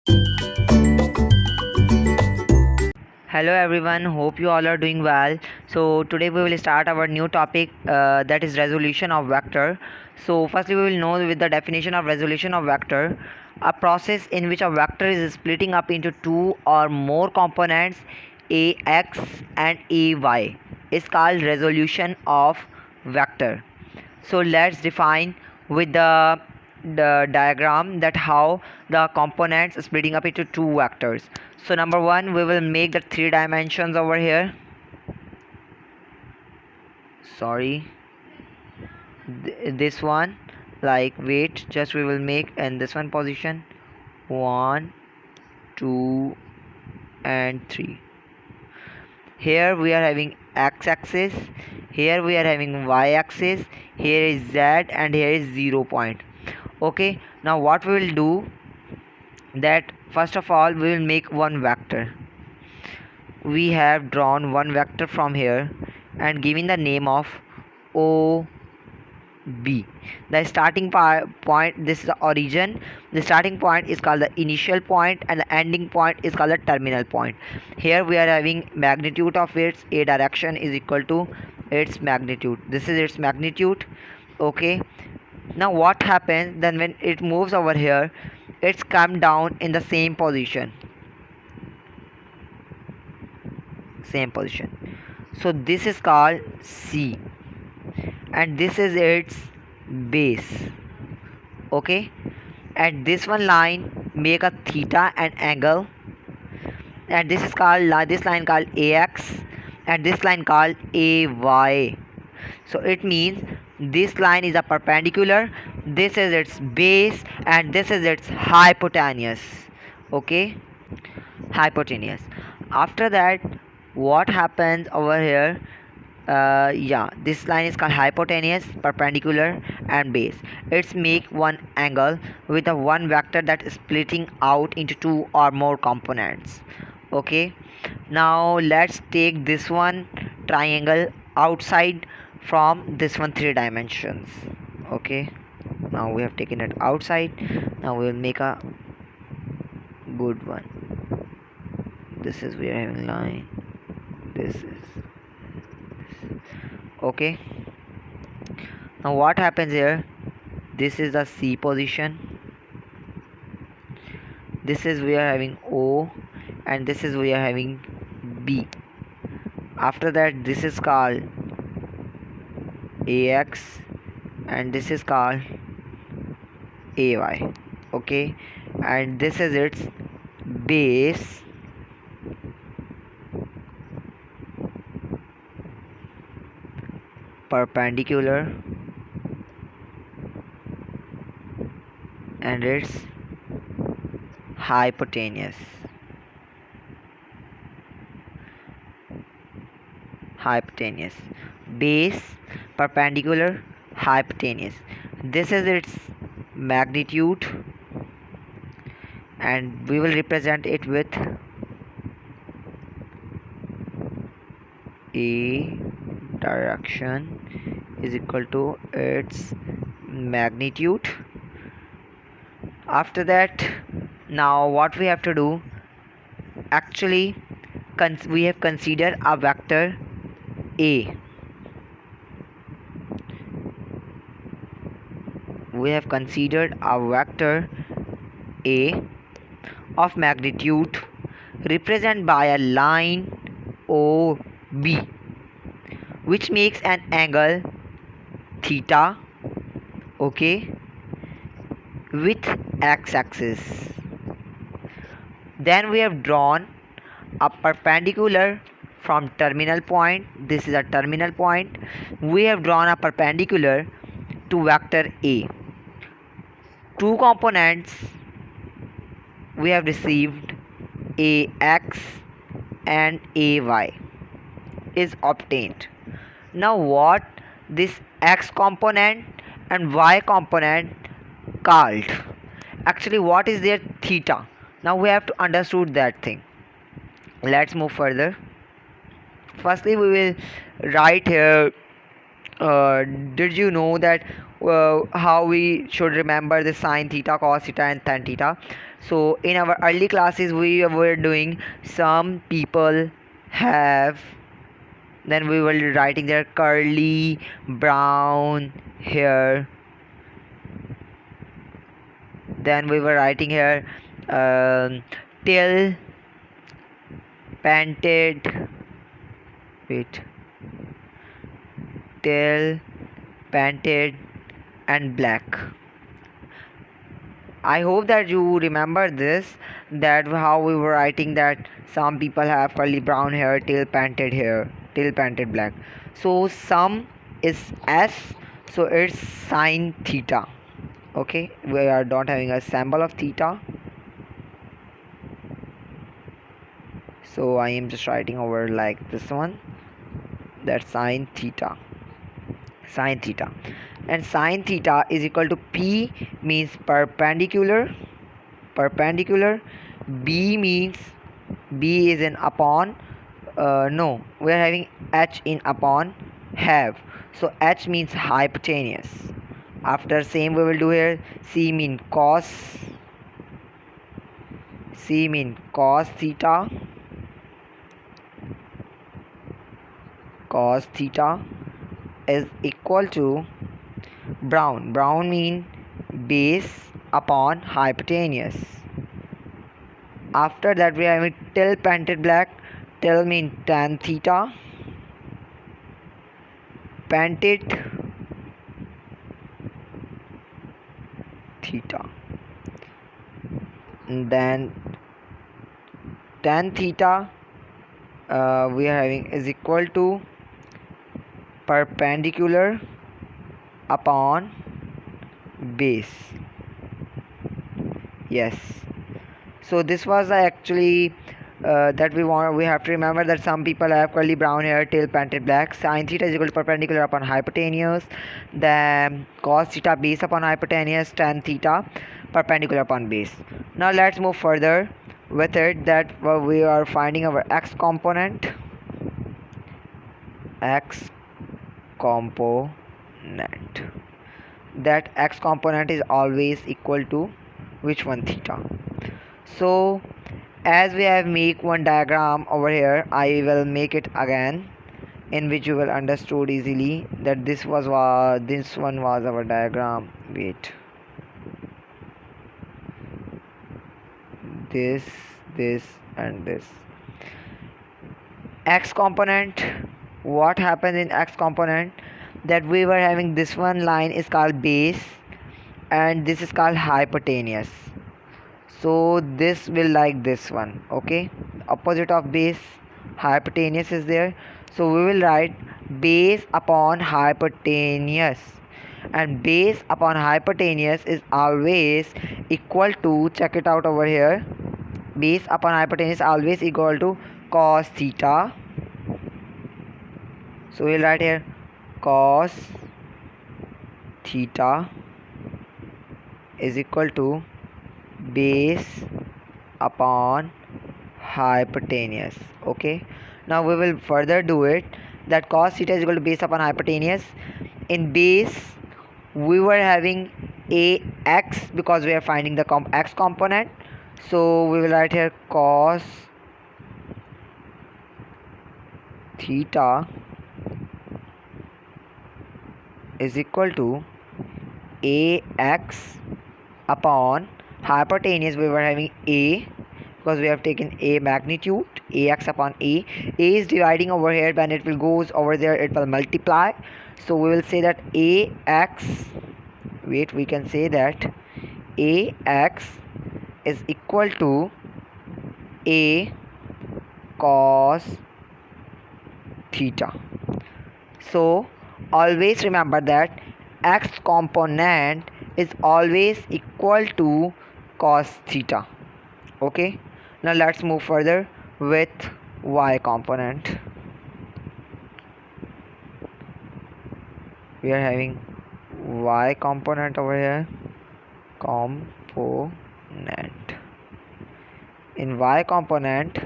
Hello everyone, hope you all are doing well. So today we will start our new topic, that is resolution of vector. So firstly we will know with the definition of resolution of vector, a process in which a vector is splitting up into two or more components ax and ay is called resolution of vector. So let's define with the diagram that how the components splitting up into two vectors. So number one, we will make the three dimensions over here. Sorry, this one, like wait, just we will make in this one position 1, 2 and 3. Here we are having x-axis, here we are having y-axis, here is z and here is 0 point. Okay, now what we will do, that first of all we will make one vector. We have drawn one vector from here and given the name of OB. The starting point, this is the origin. The starting point is called the initial point and the ending point is called the terminal point. Here we are having magnitude of its a direction is equal to its magnitude. This is its magnitude. Okay, now what happens then when it moves over here, it's come down in the same position. So this is called C and this is its base. Okay, at this one line make a theta and angle, and this is called this line called ax and this line called ay. So it means this line is a perpendicular, this is its base and this is its hypotenuse. Okay, hypotenuse. After that what happens over here, yeah, this line is called hypotenuse, perpendicular and base. It's make one angle with a one vector that is splitting out into two or more components. Okay, now let's take this one triangle outside from this one three dimensions. Okay, now we have taken it outside. Now we will make a good one. This is we are having line, this is okay. Now what happens here, this is the C position, this is we are having O and this is we are having B. After that this is called AX and this is called AY. Okay, and this is its base, perpendicular and its hypotenuse. Hypotenuse, base, perpendicular, hypotenuse. This is its magnitude and we will represent it with a direction is equal to its magnitude. After that, now what we have to do, actually we have considered a vector a. We have considered a vector a of magnitude represented by a line OB which makes an angle theta, okay, with x-axis. Then we have drawn a perpendicular from terminal point, this is a terminal point. We have drawn a perpendicular to vector a. Two components we have received, ax and ay is obtained. Now what this x component and y component called, actually what is their theta? Now we have to understood that thing. Let's move further. Firstly we will write here uh, did you know that how we should remember the sine theta, cos theta, and tan theta? So in our early classes we were doing some people have, then we were writing their curly brown hair, then we were writing here till painted, wait, till painted and black. I hope that you remember this, that how we were writing that some people have curly brown hair, tail painted black. So some is S, so it's sine theta. Okay, we are not having a symbol of theta, so I am just writing over like this one, that's sine theta, and sine theta is equal to P means perpendicular, B means B is in upon, no, we are having H in upon have, so H means hypotenuse. After same we will do here, C mean cos theta, is equal to brown mean base upon hypotenuse. After that we are having till painted black, till mean tan theta, painted theta, and then tan theta we are having is equal to perpendicular upon base. Yes, so this was actually that we have to remember that some people have curly brown hair, tail painted black. Sine theta is equal to perpendicular upon hypotenuse, then cos theta base upon hypotenuse, tan theta perpendicular upon base. Now let's move further with it, that we are finding our x component. That x component is always equal to which one, theta. So as we have make one diagram over here, I will make it again, in which you will understood easily that this one was our diagram. Wait, this and this x component. What happened in x component, that we were having this one line is called base and this is called hypotenuse. So this will like this one, okay, opposite of base hypotenuse is there, so we will write base upon hypotenuse, and base upon hypotenuse is always equal to, check it out over here, base upon hypotenuse always equal to cos theta. So we'll write here cos theta is equal to base upon hypotenuse. Okay, now we will further do it, that cos theta is equal to base upon hypotenuse. In base we were having a x because we are finding the x component, so we will write here cos theta is equal to ax upon hypotenuse. We were having a because we have taken a magnitude, ax upon a is dividing over here, when it will goes over there it will multiply, so we will say that ax, wait, we can say that ax is equal to a cos theta. So always remember that x component is always equal to cos theta. Okay, now let's move further with y component. We are having y component over here, component. In y component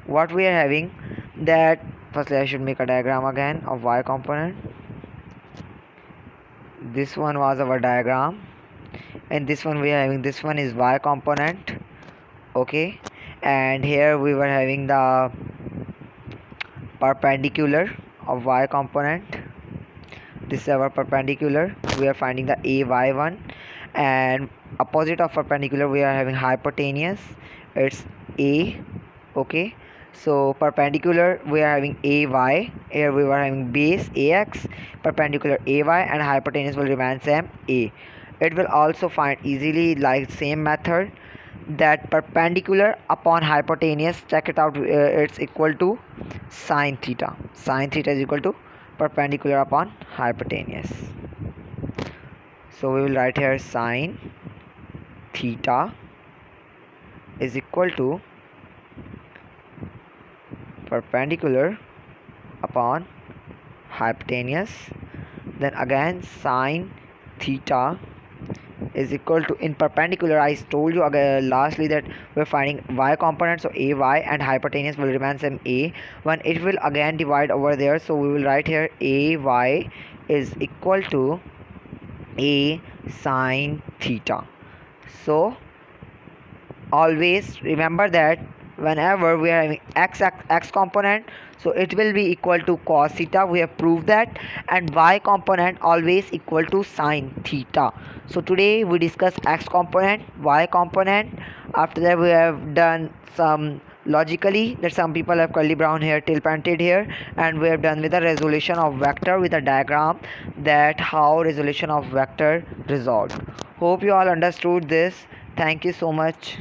what we are having, that firstly I should make a diagram again of y component. This one was our diagram, and this one we are having, this one is y component. Okay, and here we were having the perpendicular of y component. This is our perpendicular, we are finding the ay1, and opposite of perpendicular we are having hypotenuse, it's a. Okay, so perpendicular we are having ay, here we were having base ax, perpendicular ay, and hypotenuse will remain same a. It will also find easily like same method, that perpendicular upon hypotenuse, check it out, it's equal to sine theta. Sine theta is equal to perpendicular upon hypotenuse. So we will write here sine theta is equal to perpendicular upon hypotenuse. Then again sine theta is equal to, in perpendicular I told you lastly that we're finding y component, so ay and hypotenuse will remain same a. When it will again divide over there, so we will write here ay is equal to a sine theta. So always remember that whenever we are having x component, so it will be equal to cos theta, we have proved that, and y component always equal to sine theta. So today we discuss x component, y component. After that we have done some logically, that some people have curly brown hair till painted hair, and we have done with the resolution of vector with a diagram, that how resolution of vector resolved. Hope you all understood this. Thank you so much.